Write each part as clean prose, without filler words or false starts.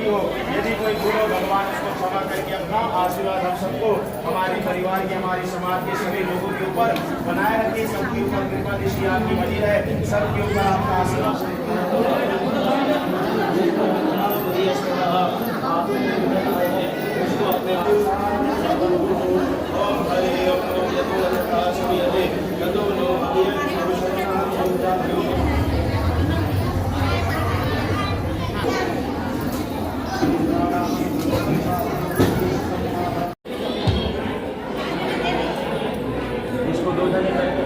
की हो। यदि कोई भूल हो भगवान उसको क्षमा करके अपना आशीर्वाद हम सबको, हमारे परिवार के, हमारे समाज के सभी लोगों के ऊपर बनाए रखिए। सबके ऊपर कृपा दृष्टि आपकी बनी रहे, सबके ऊपर आपका आशीर्वाद। इसको 2 जने करके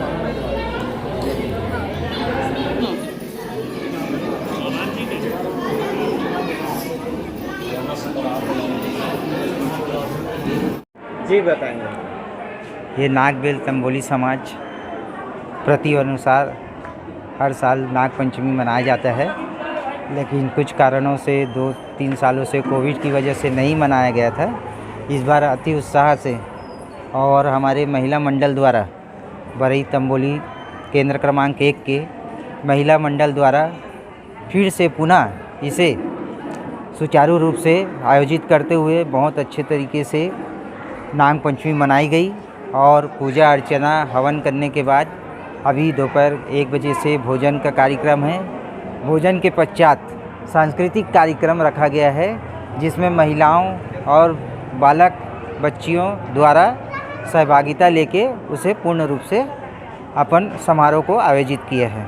जी बताएंगे। ये नागबेल तंबोली समाज प्रति अनुसार हर साल नाग पंचमी मनाया जाता है, लेकिन कुछ कारणों से 2-3 सालों से कोविड की वजह से नहीं मनाया गया था। इस बार अति उत्साह से और हमारे महिला मंडल द्वारा बरई तंबोली केंद्र क्रमांक 1 के महिला मंडल द्वारा फिर से पुनः इसे सुचारू रूप से आयोजित करते हुए बहुत अच्छे तरीके से नाग पंचमी मनाई गई और पूजा अर्चना हवन करने के बाद अभी दोपहर 1 बजे से भोजन का कार्यक्रम है। भोजन के पश्चात सांस्कृतिक कार्यक्रम रखा गया है, जिसमें महिलाओं और बालक बच्चियों द्वारा सहभागिता लेके उसे पूर्ण रूप से अपन समारोह को आयोजित किया है।